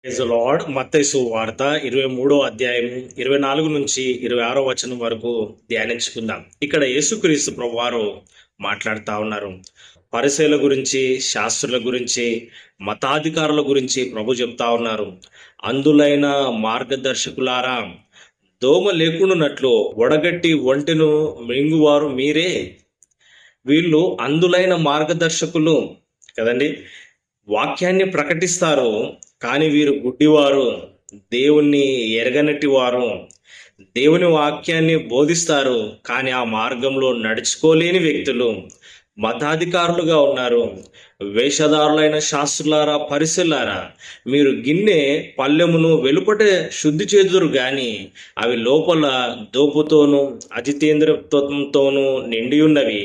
Praise the lord. మత్తయి సువార్త 23వ అధ్యాయం 24 నుంచి 26వ వచనం వరకు ధ్యానించుకుందాం. ఇక్కడ యేసుక్రీస్తు ప్రభువారు మాట్లాడుతూ ఉన్నారు. పరిసయ్యుల గురించి, శాస్త్రుల గురించి, మతాధికారుల గురించి ప్రభు చెప్తా ఉన్నారు. అందులైన మార్గదర్శకులారా, దోమ లేకుండానట్లు వడగట్టి ఒంటెను మింగువారు మీరే. వీళ్ళు అందులైన మార్గదర్శకులు కదండి. వాక్యాన్ని ప్రకటిస్తారు, కానీ వీరు గుడ్డివారు, దేవుణ్ణి ఎరగనట్టి వారు. దేవుని వాక్యాన్ని బోధిస్తారు, కానీ ఆ మార్గంలో నడుచుకోలేని వ్యక్తులు మతాధికారులుగా ఉన్నారు. వేషధారులైన శాస్త్రులారా, పరిసెలారా, మీరు గిన్నె పల్లెమును వెలుపట శుద్ధి చేదురు గాని అవి లోపల దోపుతోనూ అజితేంద్రియత్వంతోనూ నిండి ఉన్నవి.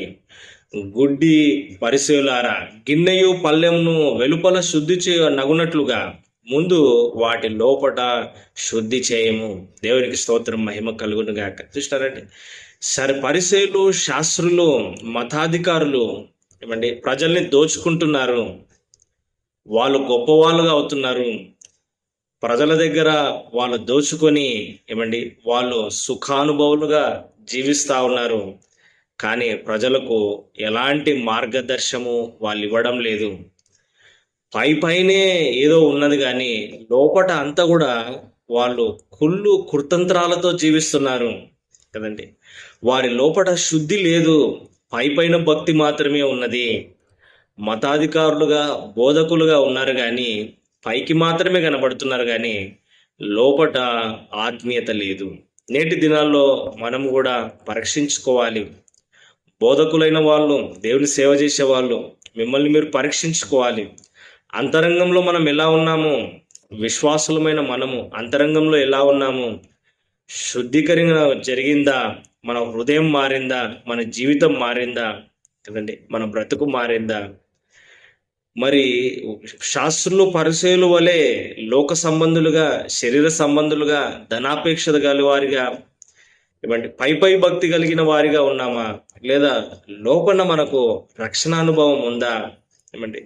గుడ్డి పరిసెలారా, గిన్నెయు పల్లెమును వెలుపల శుద్ధి నగునట్లుగా ముందు వాటి లోపట శుద్ధి చేయము. దేవునికి స్తోత్రం, మహిమ కలుగును గాక. చూస్తారండి, సరే, పరిసయ్యులు, శాస్త్రులు, మతాధికారులు ఏమండి ప్రజల్ని దోచుకుంటున్నారు. వాళ్ళు గొప్పవాళ్ళుగా అవుతున్నారు. ప్రజల దగ్గర వాళ్ళు దోచుకొని ఏమండి వాళ్ళు సుఖానుభవులుగా జీవిస్తూ ఉన్నారు. కానీ ప్రజలకు ఎలాంటి మార్గదర్శము వాళ్ళు ఇవ్వడం లేదు. పైనే ఏదో ఉన్నది, కానీ లోపట అంతా కూడా వాళ్ళు కుళ్ళు కుతంత్రాలతో జీవిస్తున్నారు కదండి. వారి లోపట శుద్ధి లేదు, పైన భక్తి మాత్రమే ఉన్నది. మతాధికారులుగా, బోధకులుగా ఉన్నారు, కానీ పైకి మాత్రమే కనబడుతున్నారు, కానీ లోపట ఆత్మీయత లేదు. నేటి దినాల్లో మనం కూడా పరీక్షించుకోవాలి. బోధకులైన వాళ్ళు, దేవుని సేవ చేసే వాళ్ళు, మిమ్మల్ని మీరు పరీక్షించుకోవాలి. అంతరంగంలో మనం ఎలా ఉన్నాము, విశ్వాసులమైన మనము అంతరంగంలో ఎలా ఉన్నాము, శుద్ధీకరణ జరిగిందా, మన హృదయం మారిందా, మన జీవితం మారిందా కదండి, మన బ్రతుకు మారిందా? మరి శాస్త్రులు, పరిసయ్యుల వలె లోక సంబంధులుగా, శరీర సంబంధులుగా, ధనాపేక్ష గల వారిగా ఏమండి పై భక్తి కలిగిన వారిగా ఉన్నామా, లేదా లోపల మనకు రక్షణ అనుభవం ఉందా? ఏమండి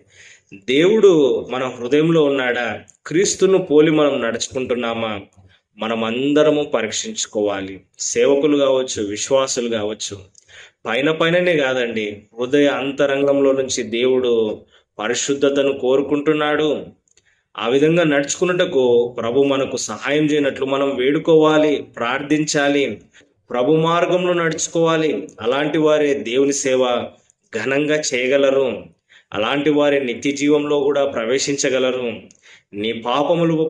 దేవుడు మన హృదయంలో ఉన్నాడా? క్రీస్తును పోలి మనం నడుచుకుంటున్నామా? మనం అందరము పరీక్షించుకోవాలి. సేవకులు కావచ్చు, విశ్వాసులు కావచ్చు, పైననే కాదండి, హృదయ అంతరంగంలో నుంచి దేవుడు పరిశుద్ధతను కోరుకుంటున్నాడు. ఆ విధంగా నడుచుకున్నటకు ప్రభు మనకు సహాయం చేయనట్లు మనం వేడుకోవాలి, ప్రార్థించాలి, ప్రభు మార్గంలో నడుచుకోవాలి. అలాంటి వారే దేవుని సేవ ఘనంగా చేయగలరు. అలాంటి వారి నిత్య జీవంలో కూడా ప్రవేశించగలరు. నీ పాపములు